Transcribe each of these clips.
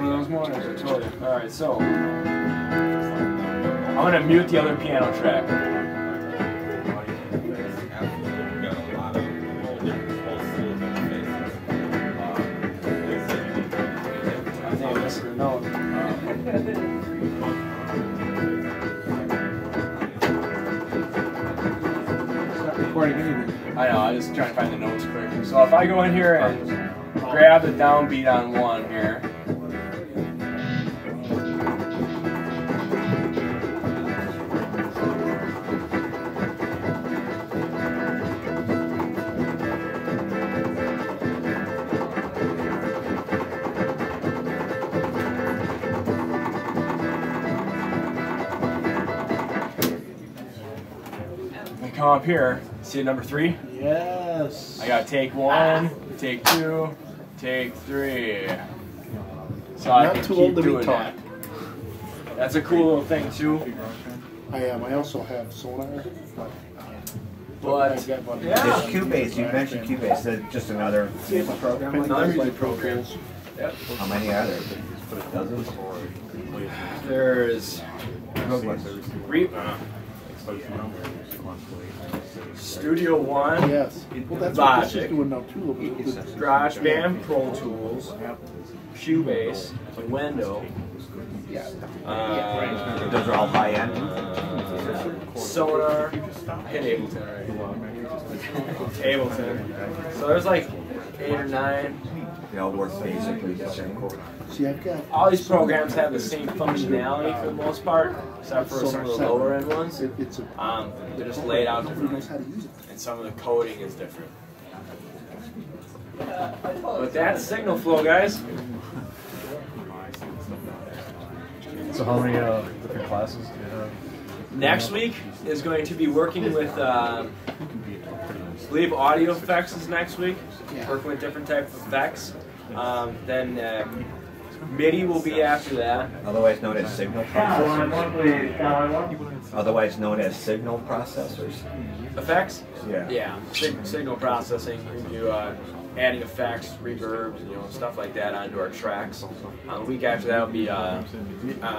one of those mornings, I told you. Alright, so I'm gonna mute the other piano track. I think I missed a note. I know, I just trying to find the notes quick. So if I go in here and grab the downbeat on 1 here. I come up here, see number 3? Yes. I got take 1, take 2, take 3. So I can keep doing that. That's a cool little thing too. I am. I also have sonar. But There's Cubase. You mentioned Cubase. Is that just another music program? Another music program. Yep. How many are there? Dozens? There's Studio One. Yes. Well, that's what this is doing now too. GarageBand, Pro Tools, Cubase, Window. Those are all high-end? Sonar, hit Ableton, right? Ableton. So there's like 8 or 9. They all work basically the same. See, I've got all these programs have the same functionality for the most part, except for some of the lower end ones. They're just laid out differently, and some of the coding is different. But that's signal flow, guys. So how many different classes do you have? Next week is going to be working with, I believe audio effects is next week, working with different types of effects. Then MIDI will be after that. Otherwise known as signal processors. Otherwise known as signal processors. Effects? Yeah. Yeah. Signal processing. We do adding effects, reverb, stuff like that onto our tracks. The week after that will be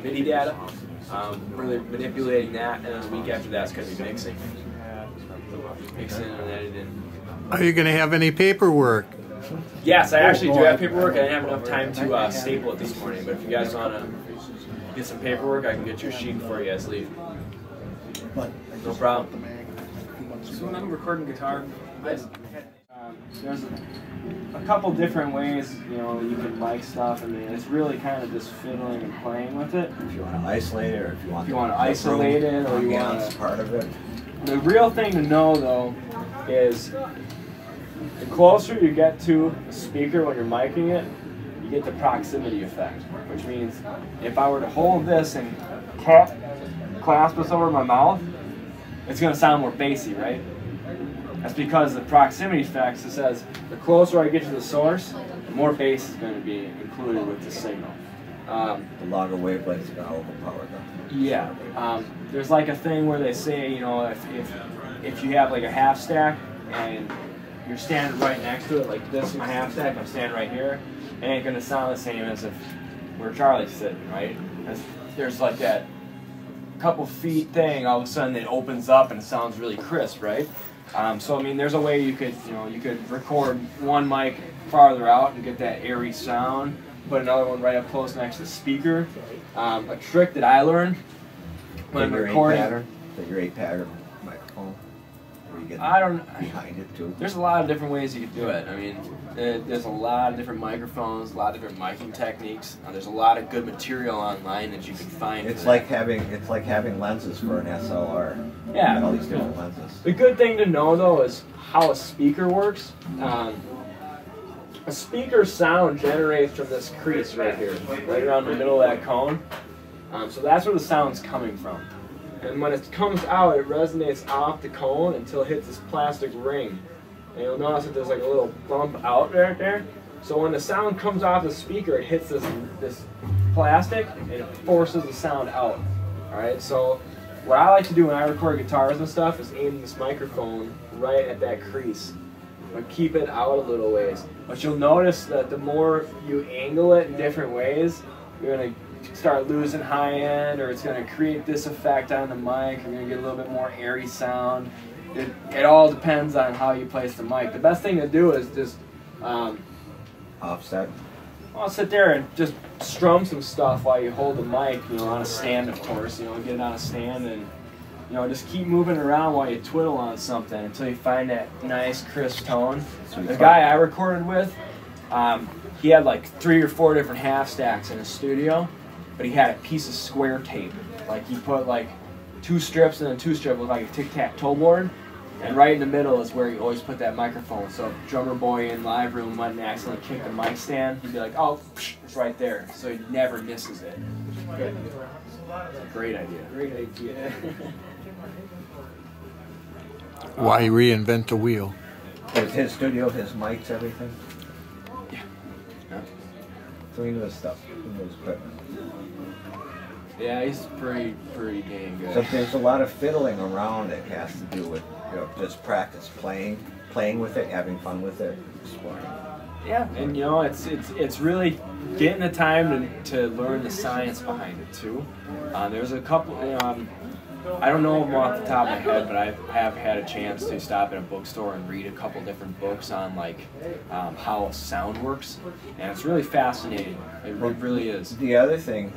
MIDI data. Really manipulating that, and then the week after that's going to be mixing. Mixing and editing. Are you going to have any paperwork? Yes, I actually do have paperwork. I didn't have enough time to staple it this morning, but if you guys want to get some paperwork, I can get you a sheet before you guys leave. No problem. So when I'm recording guitar, there's a couple different ways, you can mic stuff. I mean, it's really kind of just fiddling and playing with it. If you want to isolate it, or if you want to isolate it, or you want to part of it. The real thing to know, though, is the closer you get to the speaker when you're micing it, you get the proximity effect, which means if I were to hold this and clasp this over my mouth, it's going to sound more bassy, right? That's because the proximity effect says the closer I get to the source, the more bass is going to be included with the signal. The longer wavelengths are going to overpower them. Yeah. There's like a thing where they say, if you have like a half stack and you're standing right next to it, like this is my half stack, I'm standing right here, it ain't going to sound the same as if where Charlie's sitting, right? There's like that couple feet thing, all of a sudden it opens up and it sounds really crisp, right? So I mean, there's a way you could record one mic farther out and get that airy sound, put another one right up close next to the speaker. A trick that I learned when I'm recording. Your 8-pattern microphone. Where you get behind it too. There's a lot of different ways you could do it. I mean, there's a lot of different microphones, a lot of different miking techniques. There's a lot of good material online that you can find. It's like having lenses for an SLR. Yeah. All these different lenses. The good thing to know though is how a speaker works. A speaker sound generates from this crease right here, right around the middle of that cone. So that's where the sound's coming from. And when it comes out, it resonates off the cone until it hits this plastic ring. And you'll notice that there's like a little bump out right there. So when the sound comes off the speaker, it hits this plastic and it forces the sound out. Alright, so what I like to do when I record guitars and stuff is aim this microphone right at that crease. but keep it out a little ways. But you'll notice that the more you angle it in different ways, you're going to start losing high end, or it's going to create this effect on the mic. You're going to get a little bit more airy sound. It all depends on how you place the mic. The best thing to do is just offset. I'll sit there and just strum some stuff while you hold the mic, you know, on a stand, of course. You know, get it on a stand and, you know, just keep moving around while you twiddle on something until you find that nice, crisp tone. The guy I recorded with, he had like 3 or 4 different half stacks in his studio, but he had a piece of square tape. Like he put like 2 strips and then 2 strips with like a tic-tac-toe board. And right in the middle is where you always put that microphone. So if drummer boy in live room went and accidentally kicked the mic stand, he'd be like, oh, it's right there. So he never misses it. Good. Great idea. Great idea. Why reinvent the wheel? Was his studio, his mics, everything? Yeah. So he knows stuff. He knows equipment. Yeah, he's pretty dang good. So there's a lot of fiddling around that has to do with, you know, just practice playing with it, having fun with it, exploring. Yeah, and you know, it's really getting the time to learn the science behind it too. There's a couple. I don't know them off the top of my head, but I have had a chance to stop at a bookstore and read a couple different books on like how sound works, and it's really fascinating. It really is. The other thing.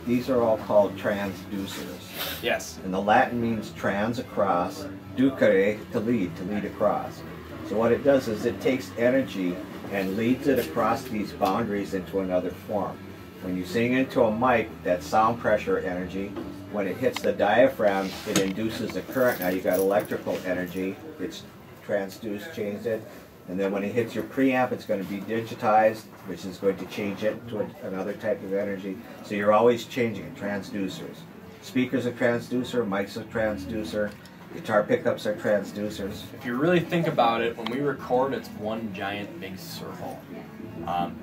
These are all called transducers. Yes. And the Latin means trans, across, ducere, to lead across. So what it does is it takes energy and leads it across these boundaries into another form. When you sing into a mic, that sound pressure energy, when it hits the diaphragm, it induces a current. Now you got electrical energy, it's transduced, changed it. And then when it hits your preamp, it's going to be digitized, which is going to change it to another type of energy. So you're always changing it, transducers. Speakers are transducer, mics are transducer, guitar pickups are transducers. If you really think about it, when we record, it's one giant big circle.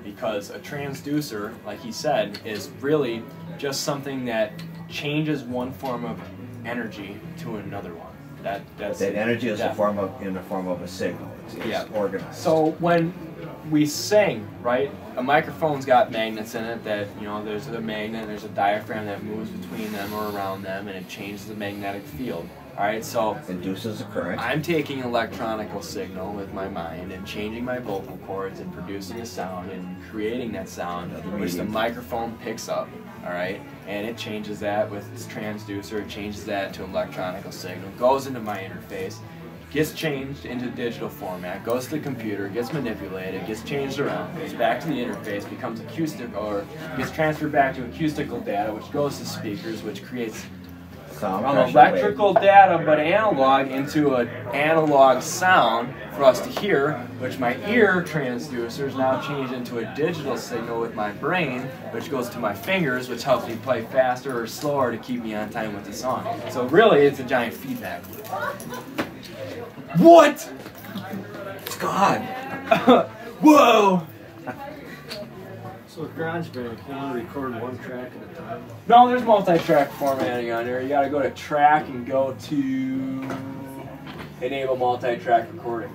Because a transducer, like he said, is really just something that changes one form of energy to another one. That energy is in the form of a signal. It's organized. So when we sing, right, a microphone's got magnets in it that, you know, there's a magnet, there's a diaphragm that moves between them or around them, and it changes the magnetic field. All right, so induces a current. I'm taking an electronical signal with my mind and changing my vocal cords and producing a sound and creating that sound, which the microphone picks up. All right, and it changes that with its transducer. It changes that to electronical signal, goes into my interface, gets changed into digital format, goes to the computer, gets manipulated, gets changed around, goes back to the interface, becomes acoustic, or gets transferred back to acoustical data, which goes to speakers, which creates electrical data but analog into an analog sound for us to hear, which my ear transducers now change into a digital signal with my brain, which goes to my fingers, which helps me play faster or slower to keep me on time with the song. So really, it's a giant feedback loop. What? It's God. Whoa! So with GarageBand, can you only record one track at a time? No, there's multi-track formatting on there. You gotta go to track and go to enable multi-track recording.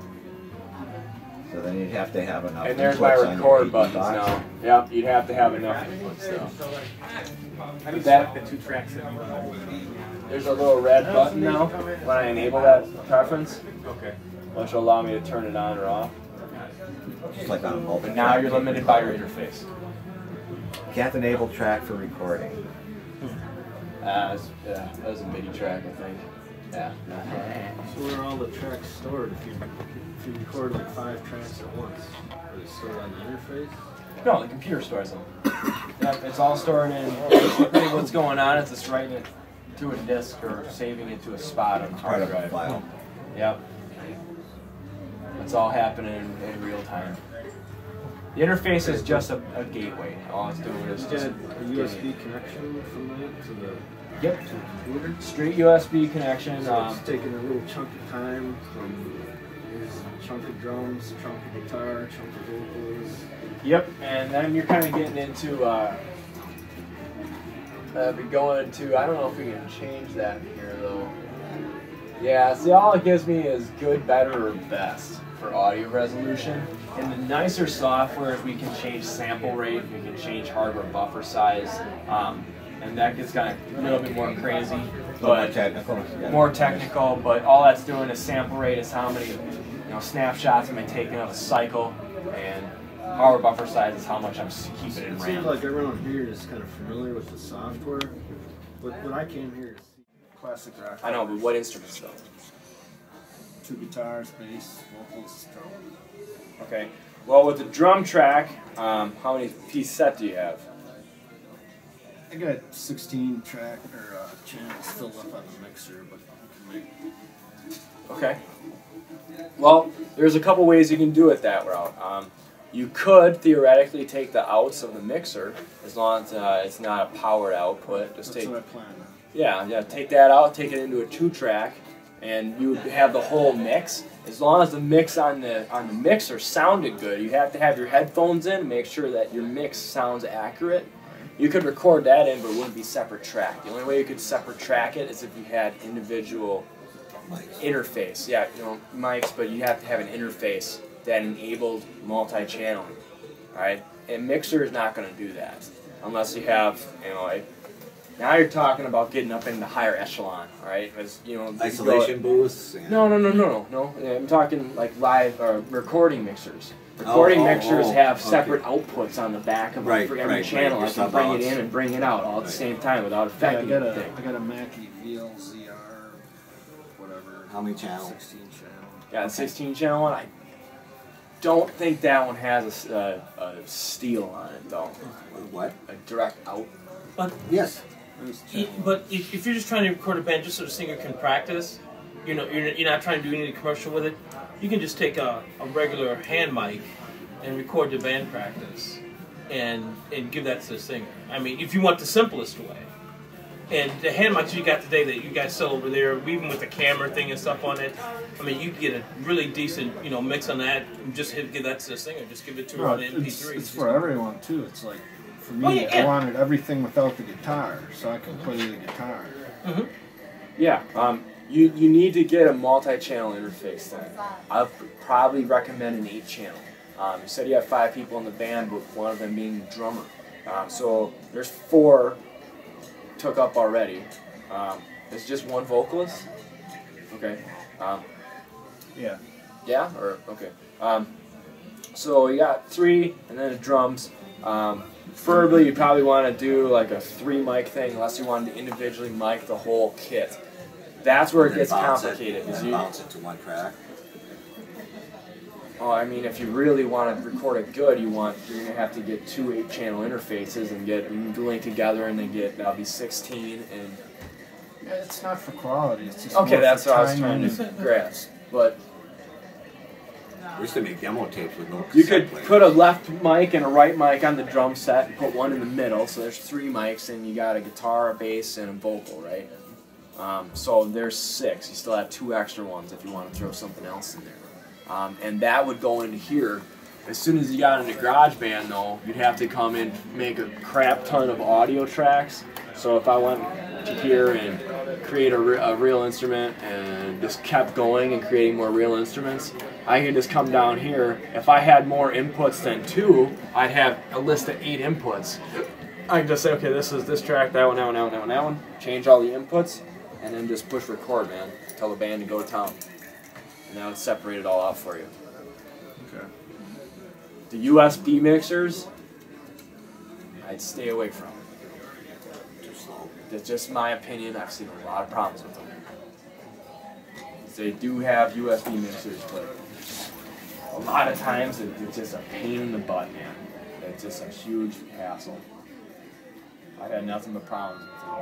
So then you'd have to have enough. And there's my record buttons now. Yep, you'd have to have enough inputs though. I need that the 2 tracks in. There's a little red button now when I enable that preference. Okay. Which will allow me to turn it on or off. Just like on a mobile. But now you're limited by your interface. Can't enable track for recording. That was a MIDI track, I think. Yeah. So where are all the tracks stored if you record like 5 tracks at once? Are they stored on the interface? No, the computer stores them. Yep, it's all stored in basically what's going on. It's just writing it to a disk or saving it to a spot on the hard drive. File. Yep. It's all happening in real time. The interface is just a gateway. All it's doing is just a USB connection from that to the Yep. to the computer. Straight USB connection. So it's taking a little chunk of time from here's a chunk of drums, chunk of guitar, chunk of vocals. Yep, and then you're kind of getting into going to. I don't know if we can change that here though. Yeah, see, all it gives me is good, better, or best for audio resolution. In the nicer softwares, we can change sample rate, we can change hardware buffer size, and that gets kind of a little bit more crazy. More technical. Yeah. More technical, but all that's doing is sample rate is how many snapshots am I taking of a cycle, and hardware buffer size is how much I'm keeping in It RAM. seems like everyone here is kind of familiar with the software, but when I came here to see classic rock, I know, but what instruments though? 2 guitars, bass, vocals, drum. Okay. Well, with the drum track, how many piece set do you have? I got 16 track or channels filled up on the mixer, but you can make. Okay. Well, there's a couple ways you can do it that route. You could theoretically take the outs of the mixer, as long as it's not a powered output. Just That's take. what I plan on. Yeah. Take that out, take it into a 2-track, and you have the whole mix. As long as the mix on the mixer sounded good, you have to have your headphones in, make sure that your mix sounds accurate. You could record that in, but it wouldn't be separate track. The only way you could separate track it is if you had individual interface. Yeah, mics, but you have to have an interface that enabled multi-channeling. All right, and mixer is not going to do that unless you have, now you're talking about getting up in the higher echelon, all right? Because Isolation booths. No. Yeah, I'm talking like live recording mixers. Recording mixers have separate outputs on the back of them for every channel. I can bring it in and bring it out all at the same time without affecting anything. I got a Mackie VLZR, whatever. How many channels? 16 channel. Yeah, the 16 channel one. I don't think that one has a steel on it though. What? A direct out. But Yes. but if you're just trying to record a band just so the singer can practice, you're not trying to do any commercial with it. You can just take a regular hand mic and record the band practice, and give that to the singer. I mean, if you want the simplest way. And the hand mics you got today that you guys sell over there, even with the camera thing and stuff on it, I mean, you can get a really decent, mix on that. And just give that to the singer. Just give it to her on the MP3. It's for everyone too. It's like for me, I wanted everything without the guitar, so I can play the guitar. Mm-hmm. Yeah. You need to get a multi-channel interface then. I'd probably recommend an 8-channel. You said you have 5 people in the band, with one of them being the drummer. So there's 4 took up already. It's just one vocalist? Okay. Yeah. Yeah? Or, okay. So you got 3, and then the drums. Preferably, you probably want to do like a 3-mic thing, unless you wanted to individually mic the whole kit. That's where it gets complicated. Bounce it to one track. Oh, I mean, if you really want to record it good, you're gonna have to get 2 8-channel interfaces and get them linked together, and then that'll be 16. And Yeah, it's not for quality. It's just okay, more that's for what I was timing. trying to grasp. But We used to make demo tapes with no you cassette could player. put a left mic and a right mic on the drum set, and put one in the middle. So there's 3 mics, and you got a guitar, a bass, and a vocal, right? So there's 6. You still have 2 extra ones if you want to throw something else in there. And that would go into here. As soon as you got into GarageBand, though, you'd have to come in, make a crap ton of audio tracks. So if I went to here and create a real instrument and just kept going and creating more real instruments, I could just come down here. If I had more inputs than 2, I'd have a list of 8 inputs. I can just say, okay, this is this track, that one, that one, that one, that one, that one. Change all the inputs, and then just push record, man. Tell the band to go to town. And that would separate it all out for you. Okay. The USB mixers, I'd stay away from. Too slow. That's just my opinion. I've seen a lot of problems with them. They do have USB mixers, but a lot of times it's just a pain in the butt, man. It's just a huge hassle. I've had nothing but problems with them.